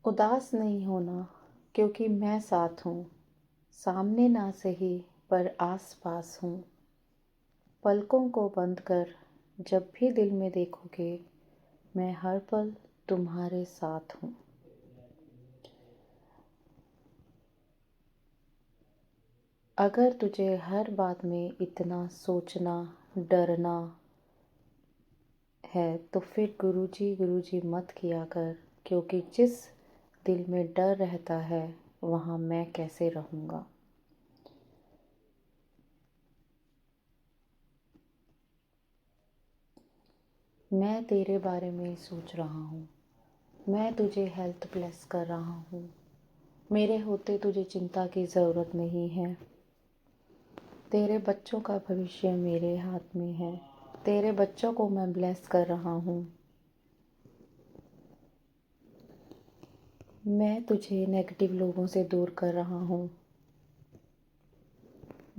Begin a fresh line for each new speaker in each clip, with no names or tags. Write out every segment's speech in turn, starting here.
उदास नहीं होना क्योंकि मैं साथ हूँ, सामने ना सही पर आस पास हूँ। पलकों को बंद कर जब भी दिल में देखोगे, मैं हर पल तुम्हारे साथ हूँ। अगर तुझे हर बात में इतना सोचना, डरना है तो फिर गुरुजी मत किया कर, क्योंकि जिस दिल में डर रहता है वहाँ मैं कैसे रहूँगा। मैं तेरे बारे में सोच रहा हूँ, मैं तुझे हेल्थ ब्लेस कर रहा हूँ। मेरे होते तुझे चिंता की ज़रूरत नहीं है। तेरे बच्चों का भविष्य मेरे हाथ में है। तेरे बच्चों को मैं ब्लेस कर रहा हूँ। मैं तुझे नेगेटिव लोगों से दूर कर रहा हूँ।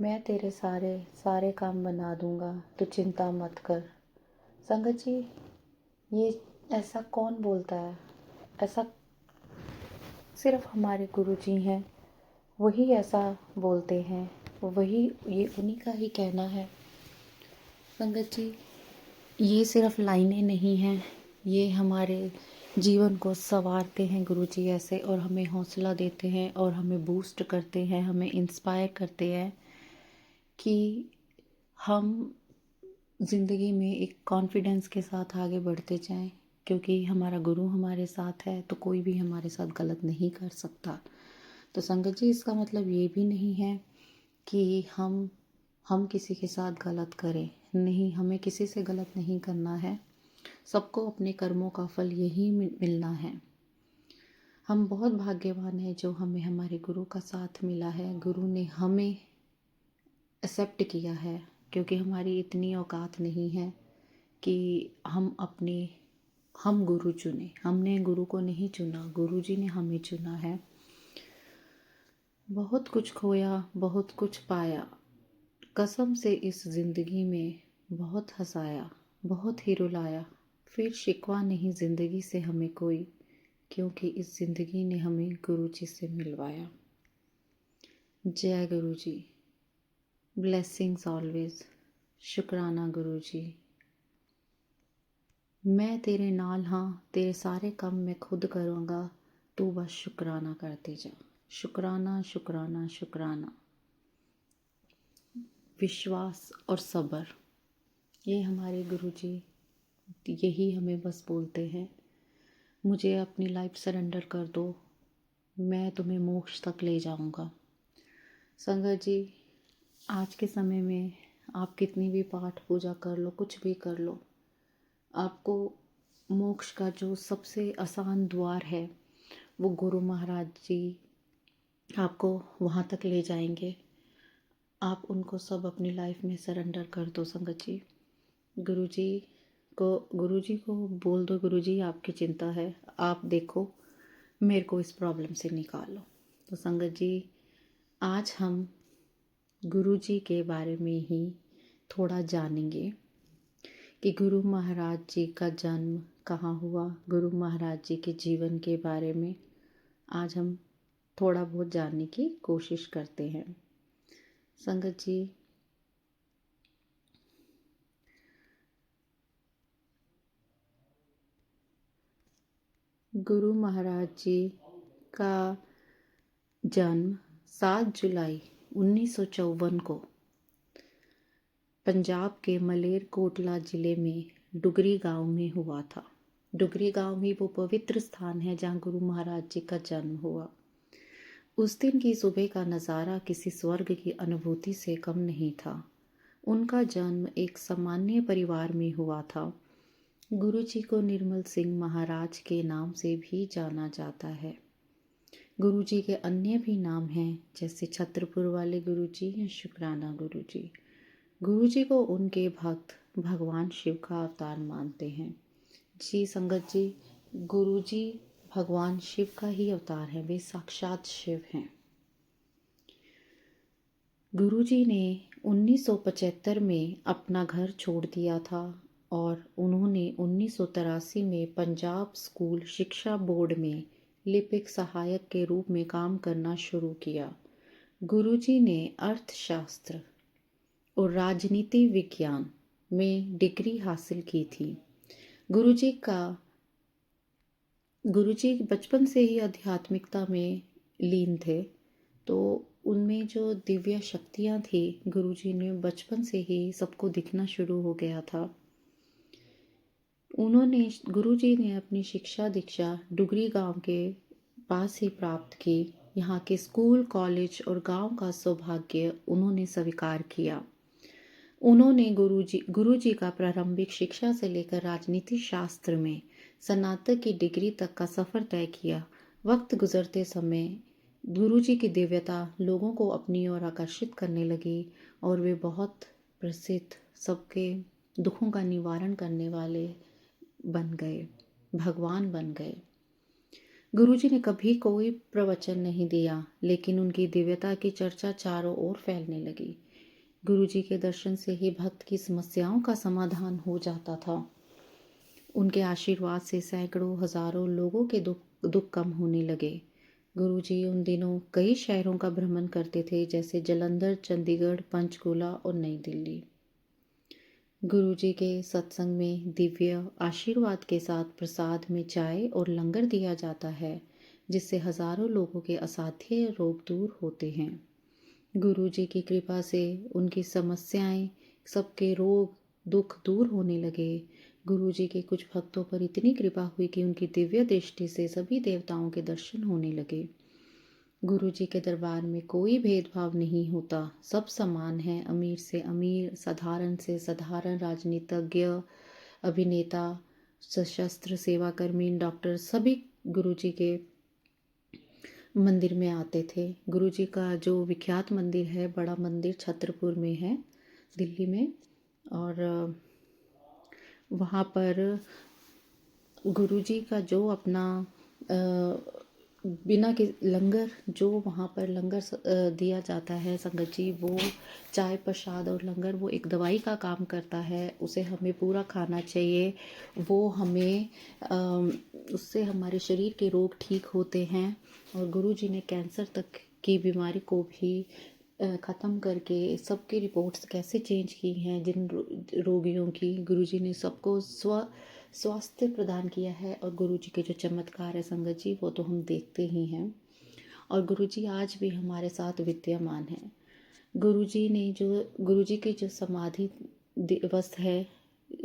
मैं तेरे सारे सारे काम बना दूँगा, तू चिंता मत कर। संगत जी, ये ऐसा कौन बोलता है? ऐसा सिर्फ हमारे गुरुजी हैं, वही ऐसा बोलते हैं, वही ये उन्हीं का ही कहना है। संगत जी, ये सिर्फ लाइनें नहीं हैं, ये हमारे जीवन को संवारते हैं गुरुजी ऐसे, और हमें हौसला देते हैं और हमें बूस्ट करते हैं, हमें इंस्पायर करते हैं कि हम ज़िंदगी में एक कॉन्फिडेंस के साथ आगे बढ़ते जाएं, क्योंकि हमारा गुरु हमारे साथ है तो कोई भी हमारे साथ गलत नहीं कर सकता। तो संगत जी, इसका मतलब ये भी नहीं है कि हम किसी के साथ गलत करें। नहीं, हमें किसी से गलत नहीं करना है। सबको अपने कर्मों का फल यही मिलना है। हम बहुत भाग्यवान हैं जो हमें हमारे गुरु का साथ मिला है। गुरु ने हमें एक्सेप्ट किया है, क्योंकि हमारी इतनी औकात नहीं है कि हम गुरु चुने। हमने गुरु को नहीं चुना, गुरुजी ने हमें चुना है। बहुत कुछ खोया, बहुत कुछ पाया, कसम से इस ज़िंदगी में बहुत हंसाया, बहुत ही रुलाया। फिर शिकवा नहीं ज़िंदगी से हमें कोई, क्योंकि इस ज़िंदगी ने हमें गुरुजी से मिलवाया। जय गुरुजी, ब्लेसिंग्स ऑलवेज। शुक्राना गुरुजी। मैं तेरे नाल हाँ, तेरे सारे काम मैं खुद करूँगा, तू बस शुक्राना करते जा। शुक्राना शुक्राना शुक्राना। विश्वास और सब्र, ये हमारे गुरुजी यही हमें बस बोलते हैं। मुझे अपनी लाइफ सरेंडर कर दो, मैं तुम्हें मोक्ष तक ले जाऊंगा। संगत जी, आज के समय में आप कितनी भी पाठ पूजा कर लो, कुछ भी कर लो, आपको मोक्ष का जो सबसे आसान द्वार है वो गुरु महाराज जी आपको वहाँ तक ले जाएंगे। आप उनको सब अपनी लाइफ में सरेंडर कर दो। संगत जी, गुरुजी को बोल दो, गुरुजी आपकी चिंता है, आप देखो मेरे को इस प्रॉब्लम से निकालो। तो संगत जी, आज हम गुरुजी के बारे में ही थोड़ा जानेंगे कि गुरु महाराज जी का जन्म कहाँ हुआ। गुरु महाराज जी के जीवन के बारे में आज हम थोड़ा बहुत जानने की कोशिश करते हैं। संगत जी, गुरु महाराज जी का जन्म 7 जुलाई 1954 को पंजाब के मलेरकोटला ज़िले में डुगरी गांव में हुआ था। डुगरी गांव ही वो पवित्र स्थान है जहां गुरु महाराज जी का जन्म हुआ। उस दिन की सुबह का नज़ारा किसी स्वर्ग की अनुभूति से कम नहीं था। उनका जन्म एक सामान्य परिवार में हुआ था। गुरुजी को निर्मल सिंह महाराज के नाम से भी जाना जाता है। गुरुजी के अन्य भी नाम हैं, जैसे छत्रपुर वाले गुरुजी या शुक्राना गुरुजी। गुरुजी को उनके भक्त भगवान शिव का अवतार मानते हैं। जी संगत जी, गुरुजी भगवान शिव का ही अवतार है, वे साक्षात शिव हैं। गुरुजी ने 1975 में अपना घर छोड़ दिया था और उन्होंने 1983 में पंजाब स्कूल शिक्षा बोर्ड में लिपिक सहायक के रूप में काम करना शुरू किया। गुरुजी ने अर्थशास्त्र और राजनीति विज्ञान में डिग्री हासिल की थी। गुरुजी बचपन से ही आध्यात्मिकता में लीन थे, तो उनमें जो दिव्य शक्तियाँ थी, गुरुजी ने बचपन से ही सबको दिखना शुरू हो गया था। गुरुजी ने अपनी शिक्षा दीक्षा डुगरी गांव के पास ही प्राप्त की। यहाँ के स्कूल, कॉलेज और गांव का सौभाग्य उन्होंने स्वीकार किया। उन्होंने गुरुजी का प्रारंभिक शिक्षा से लेकर राजनीति शास्त्र में स्नातक की डिग्री तक का सफ़र तय किया। वक्त गुजरते समय गुरुजी की दिव्यता लोगों को अपनी ओर आकर्षित करने लगी और वे बहुत प्रसिद्ध, सबके दुखों का निवारण करने वाले बन गए, भगवान बन गए। गुरुजी ने कभी कोई प्रवचन नहीं दिया, लेकिन उनकी दिव्यता की चर्चा चारों ओर फैलने लगी। गुरुजी के दर्शन से ही भक्त की समस्याओं का समाधान हो जाता था। उनके आशीर्वाद से सैकड़ों हजारों लोगों के दुख कम होने लगे। गुरुजी उन दिनों कई शहरों का भ्रमण करते थे, जैसे जालंधर, चंडीगढ़, पंचकुला और नई दिल्ली। गुरुजी के सत्संग में दिव्य आशीर्वाद के साथ प्रसाद में चाय और लंगर दिया जाता है, जिससे हजारों लोगों के असाध्य रोग दूर होते हैं। गुरुजी की कृपा से उनकी समस्याएं, सबके रोग दुख दूर होने लगे। गुरुजी के कुछ भक्तों पर इतनी कृपा हुई कि उनकी दिव्य दृष्टि से सभी देवताओं के दर्शन होने लगे। गुरुजी के दरबार में कोई भेदभाव नहीं होता, सब समान हैं। अमीर से अमीर, साधारण से साधारण, राजनीतिज्ञ, अभिनेता, सशस्त्र सेवाकर्मी, डॉक्टर, सभी गुरुजी के मंदिर में आते थे। गुरुजी का जो विख्यात मंदिर है, बड़ा मंदिर छतरपुर में है, दिल्ली में, और वहाँ पर गुरुजी का जो अपना बिना के लंगर, जो वहाँ पर लंगर दिया जाता है संगत जी, वो चाय प्रसाद और लंगर, वो एक दवाई का काम करता है। उसे हमें पूरा खाना चाहिए। वो हमें उससे हमारे शरीर के रोग ठीक होते हैं। और गुरुजी ने कैंसर तक की बीमारी को भी ख़त्म करके सबकी रिपोर्ट्स कैसे चेंज की हैं, जिन रोगियों की, गुरुजी ने सबको स्वास्थ्य प्रदान किया है। और गुरुजी के जो चमत्कार है संगत जी, वो तो हम देखते ही हैं। और गुरुजी आज भी हमारे साथ विद्यमान हैं। गुरुजी की जो समाधि दिवस है,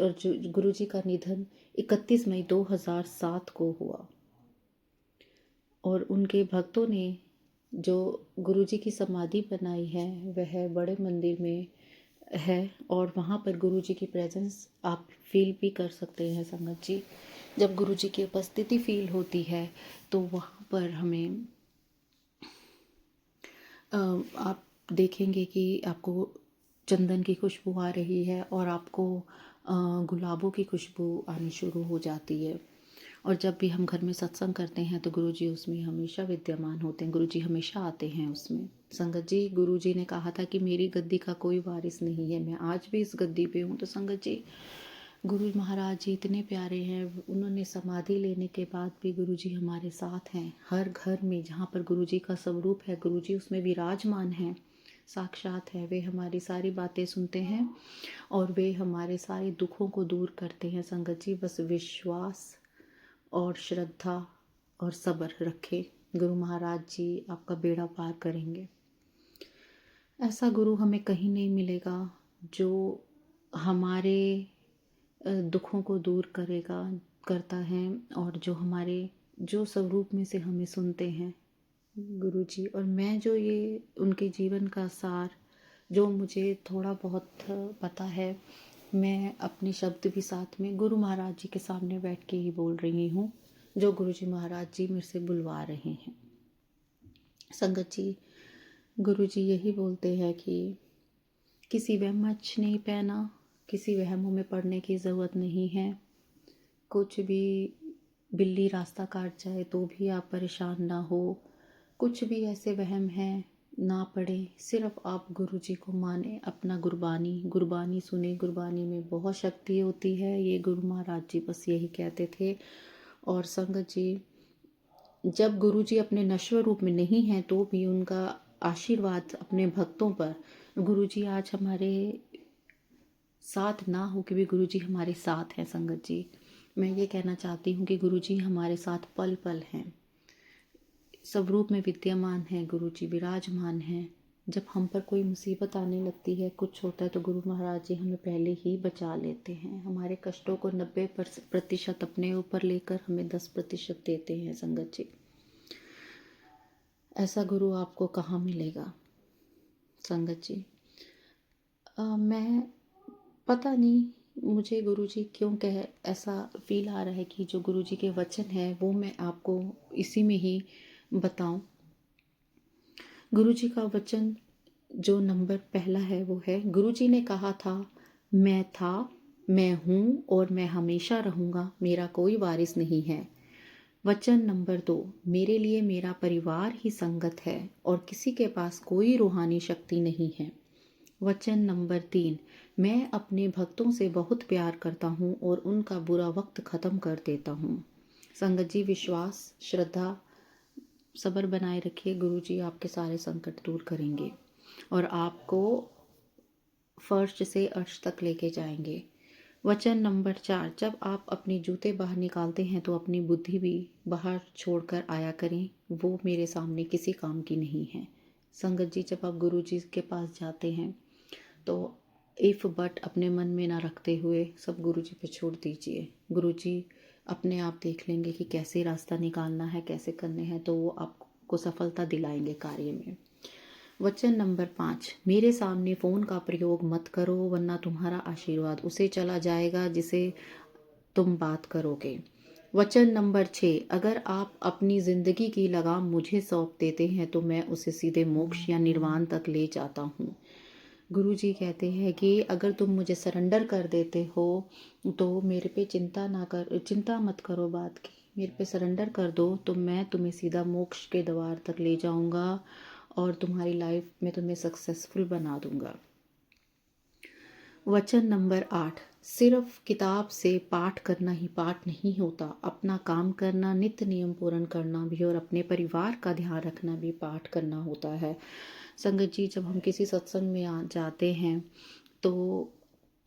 और जो गुरुजी का निधन 31 मई 2007 को हुआ। और उनके भक्तों ने जो गुरुजी की समाधि बनाई है, वह बड़े मंदिर में है, और वहाँ पर गुरुजी की प्रेजेंस आप फील भी कर सकते हैं संगत जी। जब गुरुजी की उपस्थिति फील होती है, तो वहाँ पर हमें आप देखेंगे कि आपको चंदन की खुशबू आ रही है, और आपको गुलाबों की खुशबू आनी शुरू हो जाती है। और जब भी हम घर में सत्संग करते हैं, तो गुरुजी उसमें हमेशा विद्यमान होते हैं, गुरुजी हमेशा आते हैं उसमें। संगत जी, गुरुजी ने कहा था कि मेरी गद्दी का कोई वारिस नहीं है, मैं आज भी इस गद्दी पे हूँ। तो संगत जी, गुरु महाराज जी इतने प्यारे हैं। उन्होंने समाधि लेने के बाद भी गुरुजी हमारे साथ हैं। हर घर में जहाँ पर गुरुजी का स्वरूप है, गुरुजी उसमें विराजमान हैं, साक्षात है। वे हमारी सारी बातें सुनते हैं और वे हमारे सारे दुखों को दूर करते हैं संगत जी। बस विश्वास और श्रद्धा और सब्र रखें, गुरु महाराज जी आपका बेड़ा पार करेंगे। ऐसा गुरु हमें कहीं नहीं मिलेगा जो हमारे दुखों को दूर करता है, और जो स्वरूप में से हमें सुनते हैं गुरुजी। और मैं जो ये उनके जीवन का सार, जो मुझे थोड़ा बहुत पता है, मैं अपने शब्द भी साथ में गुरु महाराज जी के सामने बैठ के ही बोल रही हूँ, जो गुरुजी महाराज जी मेरे से बुलवा रहे हैं। संगत जी, गुरुजी यही बोलते हैं कि किसी वहम नहीं पहना, किसी वहमों में पड़ने की ज़रूरत नहीं है। कुछ भी बिल्ली रास्ता काट जाए तो भी आप परेशान ना हो। कुछ भी ऐसे वहम हैं, ना पड़े। सिर्फ आप गुरुजी को माने, अपना गुरबानी सुने। गुरबानी में बहुत शक्ति होती है, ये गुरु महाराज जी बस यही कहते थे। और संगत जी, जब गुरुजी अपने नश्वर रूप में नहीं हैं तो भी उनका आशीर्वाद अपने भक्तों पर, गुरुजी आज हमारे साथ ना हो कि भी गुरुजी हमारे साथ हैं संगत जी। मैं ये कहना चाहती हूँ कि गुरुजी हमारे साथ पल पल हैं, सब रूप में विद्यमान हैं, गुरुजी विराजमान हैं। जब हम पर कोई मुसीबत आने लगती है, कुछ होता है, तो गुरु महाराज जी हमें पहले ही बचा लेते हैं। हमारे कष्टों को 90% अपने ऊपर लेकर हमें 10% देते हैं संगत जी। ऐसा गुरु आपको कहाँ मिलेगा संगत जी। मैं पता नहीं मुझे गुरुजी क्यों कह ऐसा फील आ रहा है कि जो गुरुजी के वचन है वो मैं आपको इसी में ही बताऊं। गुरुजी का वचन जो नंबर पहला है वो है, गुरुजी ने कहा था, मैं था, मैं हूँ और मैं हमेशा रहूँगा, मेरा कोई वारिस नहीं है। वचन नंबर 2, मेरे लिए मेरा परिवार ही संगत है और किसी के पास कोई रूहानी शक्ति नहीं है। वचन नंबर 3, मैं अपने भक्तों से बहुत प्यार करता हूँ और उनका बुरा वक्त ख़त्म कर देता हूँ। संगत जी, विश्वास, श्रद्धा, सब्र बनाए रखिए। गुरु जी आपके सारे संकट दूर करेंगे और आपको फर्श से अर्श तक लेके जाएंगे। वचन नंबर 4, जब आप अपने जूते बाहर निकालते हैं तो अपनी बुद्धि भी बाहर छोड़कर आया करें, वो मेरे सामने किसी काम की नहीं है। संगत जी, जब आप गुरु जी के पास जाते हैं तो इफ़ बट अपने मन में ना रखते हुए सब गुरु जी पे छोड़ दीजिए। गुरु जी अपने आप देख लेंगे कि कैसे रास्ता निकालना है, कैसे करने हैं, तो वो आपको सफलता दिलाएंगे कार्य में। वचन नंबर 5, मेरे सामने फ़ोन का प्रयोग मत करो वरना तुम्हारा आशीर्वाद उसे चला जाएगा जिसे तुम बात करोगे। वचन नंबर 6, अगर आप अपनी ज़िंदगी की लगाम मुझे सौंप देते हैं तो मैं उसे सीधे मोक्ष या निर्वाण तक ले जाता हूँ। गुरु जी कहते हैं कि अगर तुम मुझे सरेंडर कर देते हो तो मेरे पे चिंता मत करो बात की, मेरे पे सरेंडर कर दो तो मैं तुम्हें सीधा मोक्ष के द्वार तक ले जाऊंगा और तुम्हारी लाइफ में तुम्हें सक्सेसफुल बना दूंगा। वचन नंबर 8, सिर्फ किताब से पाठ करना ही पाठ नहीं होता, अपना काम करना, नित्य नियम पूर्ण करना भी और अपने परिवार का ध्यान रखना भी पाठ करना होता है। संगत जी, जब हम किसी सत्संग में आ जाते हैं तो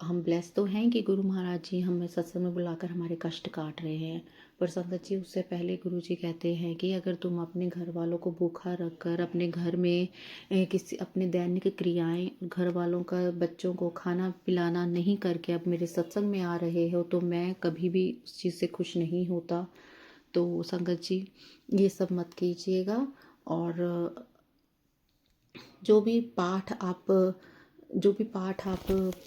हम ब्लेस तो हैं कि गुरु महाराज जी हमें सत्संग में बुलाकर हमारे कष्ट काट रहे हैं, पर संगत जी उससे पहले गुरु जी कहते हैं कि अगर तुम अपने घर वालों को भूखा रखकर अपने घर में किसी अपने दैनिक क्रियाएं, घर वालों का, बच्चों को खाना पिलाना नहीं करके अब मेरे सत्संग में आ रहे हो तो मैं कभी भी उस चीज़ से खुश नहीं होता। तो संगत जी ये सब मत कीजिएगा और जो भी पाठ आप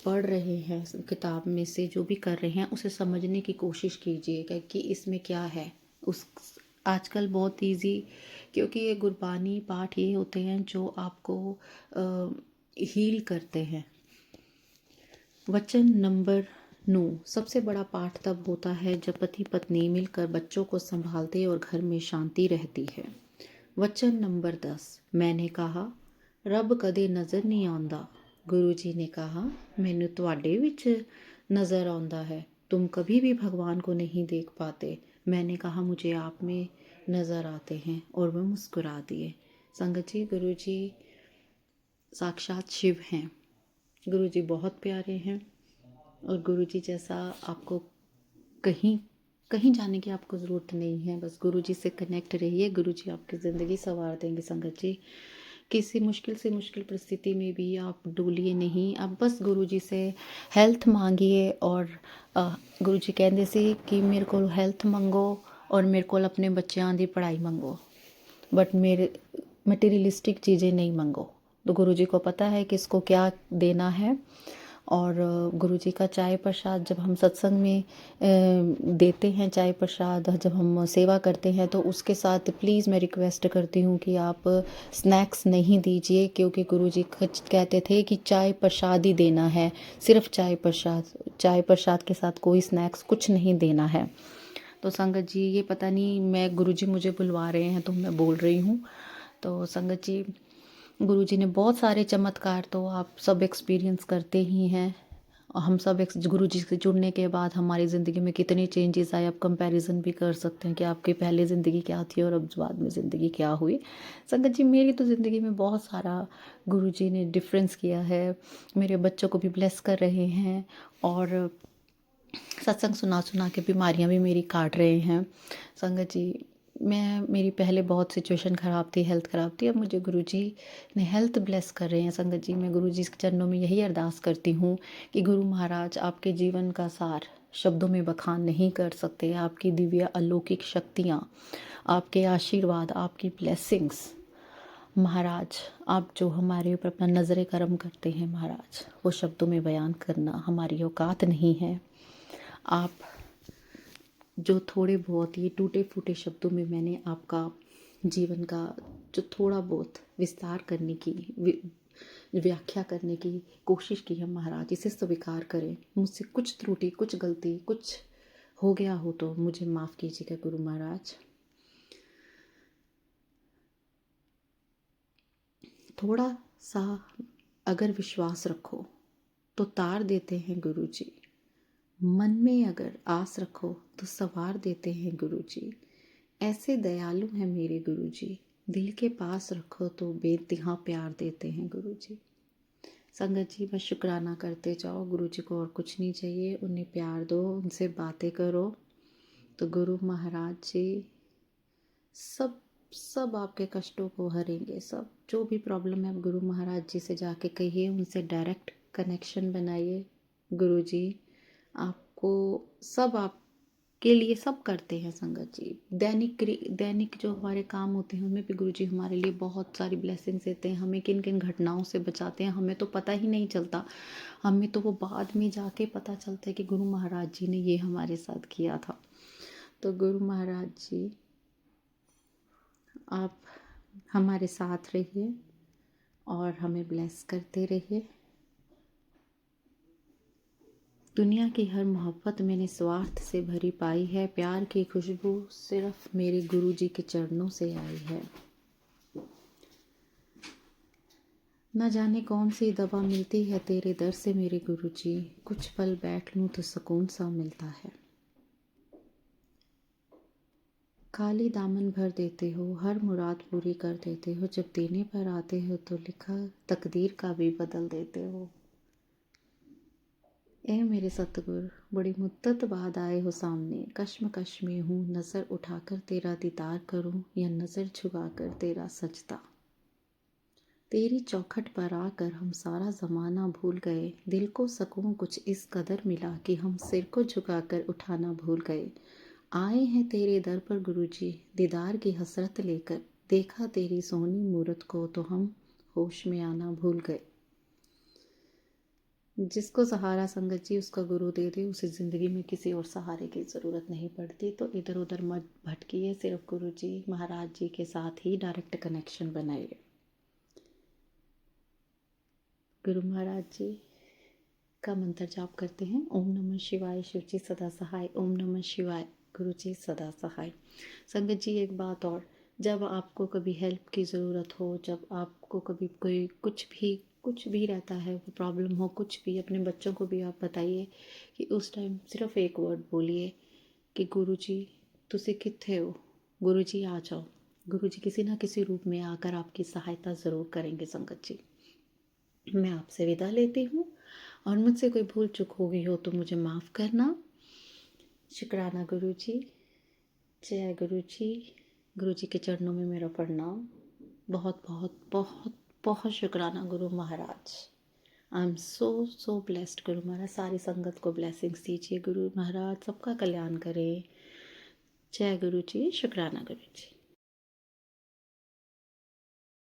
पढ़ रहे हैं किताब में से, जो भी कर रहे हैं उसे समझने की कोशिश कीजिएगा कि इसमें क्या है। उस आजकल बहुत इजी, क्योंकि ये गुरबानी पाठ ये होते हैं जो आपको हील करते हैं। वचन नंबर 9, सबसे बड़ा पाठ तब होता है जब पति पत्नी मिलकर बच्चों को संभालते और घर में शांति रहती है। वचन नंबर 10, मैंने कहा रब कदे नज़र नहीं आਉਂਦਾ। गुरु जी ने कहा मैनू तुहाडे विच नज़र आਉਂਦਾ है, तुम कभी भी भगवान को नहीं देख पाते। मैंने कहा मुझे आप में नज़र आते हैं और वह मुस्कुरा दिए। संगत जी, गुरु जी साक्षात शिव हैं। गुरु जी बहुत प्यारे हैं और गुरु जी जैसा आपको कहीं कहीं जाने की आपको ज़रूरत नहीं है। बस गुरु जी से कनेक्ट रहिए, गुरु जी आपकी ज़िंदगी संवार देंगे। संगत जी, किसी मुश्किल से मुश्किल परिस्थिति में भी आप डूलिए नहीं, आप बस गुरु जी से हेल्थ मांगिए। और गुरु जी कहते सी कि मेरे को हेल्थ मंगो और मेरे को अपने बच्चों की पढ़ाई मंगो, बट मेरे मटेरियलिस्टिक चीज़ें नहीं मंगो। तो गुरु जी को पता है किसको क्या देना है। और गुरु जी का चाय प्रसाद जब हम सत्संग में देते हैं, चाय प्रसाद जब हम सेवा करते हैं तो उसके साथ प्लीज़ मैं रिक्वेस्ट करती हूँ कि आप स्नैक्स नहीं दीजिए, क्योंकि गुरु जी कहते थे कि चाय प्रसाद ही देना है, सिर्फ चाय प्रसाद के साथ कोई स्नैक्स कुछ नहीं देना है। तो संगत जी ये पता नहीं, मैं गुरु जी मुझे बुलवा रहे हैं तो मैं बोल रही हूँ। तो संगत जी, गुरु जी ने बहुत सारे चमत्कार तो आप सब एक्सपीरियंस करते ही हैं हम सब एक गुरु जी से जुड़ने के बाद हमारी ज़िंदगी में कितने चेंजेस आए। आप कंपैरिजन भी कर सकते हैं कि आपकी पहले ज़िंदगी क्या थी और अब बाद में ज़िंदगी क्या हुई। संगत जी, मेरी तो ज़िंदगी में बहुत सारा गुरु जी ने डिफरेंस किया है। मेरे बच्चों को भी ब्लेस कर रहे हैं और सत्संग सुना सुना के बीमारियां भी मेरी काट रहे हैं। संगत जी, मेरी पहले बहुत सिचुएशन ख़राब थी, हेल्थ ख़राब थी। अब मुझे गुरुजी ने हेल्थ ब्लेस कर रहे हैं। संगत जी, मैं गुरुजी के चरणों में यही अरदास करती हूँ कि गुरु महाराज आपके जीवन का सार शब्दों में बखान नहीं कर सकते। आपकी दिव्य अलौकिक शक्तियाँ, आपके आशीर्वाद, आपकी ब्लेसिंग्स महाराज, आप जो हमारे ऊपर अपना नज़र करम करते हैं महाराज, वो शब्दों में बयान करना हमारी औकात नहीं है। आप जो थोड़े बहुत ये टूटे फूटे शब्दों में मैंने आपका जीवन का जो थोड़ा बहुत विस्तार करने की व्याख्या करने की कोशिश की है महाराज, इसे स्वीकार करें। मुझसे कुछ त्रुटि, कुछ गलती, कुछ हो गया हो तो मुझे माफ़ कीजिएगा गुरु महाराज। थोड़ा सा अगर विश्वास रखो तो तार देते हैं गुरु जी। मन में अगर आस रखो तो सवार देते हैं गुरु जी। ऐसे दयालु हैं मेरे गुरु जी। दिल के पास रखो तो बेइंतहा प्यार देते हैं गुरु जी। संगत जी, बस शुक्राना करते जाओ। गुरु जी को और कुछ नहीं चाहिए, उन्हें प्यार दो, उनसे बातें करो तो गुरु महाराज जी सब सब आपके कष्टों को हरेंगे। सब जो भी प्रॉब्लम है, आप गुरु महाराज जी से जाके कहिए, उनसे डायरेक्ट कनेक्शन बनाइए। गुरु जी आपको सब आपके लिए सब करते हैं। संगत जी, दैनिक जो हमारे काम होते हैं उनमें भी गुरु जी हमारे लिए बहुत सारी ब्लेसिंग्स देते हैं। हमें किन किन घटनाओं से बचाते हैं हमें तो पता ही नहीं चलता। हमें तो वो बाद में जाके पता चलता है कि गुरु महाराज जी ने ये हमारे साथ किया था। तो गुरु महाराज जी आप हमारे साथ रहिए और हमें ब्लेस करते रहिए। दुनिया की हर मोहब्बत मैंने स्वार्थ से भरी पाई है, प्यार की खुशबू सिर्फ मेरे गुरु जी के चरणों से आई है। न जाने कौन सी दवा मिलती है तेरे दर से मेरे गुरु जी, कुछ पल बैठ लूं तो सुकून सा मिलता है। खाली दामन भर देते हो, हर मुराद पूरी कर देते हो, जब देने पर आते हो तो लिखा तकदीर का भी बदल देते हो। ए मेरे सतगुर, बड़ी मुद्दत बाद आए हो सामने, कश्मकश में हूँ, नज़र उठाकर तेरा दीदार करूँ या नज़र झुकाकर तेरा सजदा। तेरी चौखट पर आकर हम सारा ज़माना भूल गए, दिल को सकून कुछ इस कदर मिला कि हम सिर को झुकाकर उठाना भूल गए। आए हैं तेरे दर पर गुरुजी, दीदार की हसरत लेकर, देखा तेरी सोहनी मूरत को तो हम होश में आना भूल गए। जिसको सहारा संगत जी उसका गुरु दे दे, उसे ज़िंदगी में किसी और सहारे की ज़रूरत नहीं पड़ती। तो इधर उधर मत भटकिए, सिर्फ गुरु जी महाराज जी के साथ ही डायरेक्ट कनेक्शन बनाइए। गुरु महाराज जी का मंत्र जाप करते हैं। ओम नमः शिवाय, शिव जी सदा सहाय। ओम नमः शिवाय, गुरु जी सदा सहाय। संगत जी, एक बात और, जब आपको कभी हेल्प की ज़रूरत हो, जब आपको कभी कोई कुछ भी रहता है, वो प्रॉब्लम हो, कुछ भी, अपने बच्चों को भी आप बताइए कि उस टाइम सिर्फ एक वर्ड बोलिए कि गुरु जी तुसी कित्थे हो, गुरु जी आ जाओ। गुरु जी किसी ना किसी रूप में आकर आपकी सहायता ज़रूर करेंगे। संगत जी, मैं आपसे विदा लेती हूँ और मुझसे कोई भूल चूक हो गई हो तो मुझे माफ़ करना। शुक्राना गुरु जी। जय गुरु जी। गुरु जी के चरणों में मेरा प्रणाम। बहुत बहुत बहुत बहुत शुक्राना Guru Maharaj. I am so blessed Guru Maharaj. सारी संगत को ब्लेसिंग्स दीजिए गुरु महाराज, सबका कल्याण करें। जय गुरु जी। शुक्राना गुरु जी।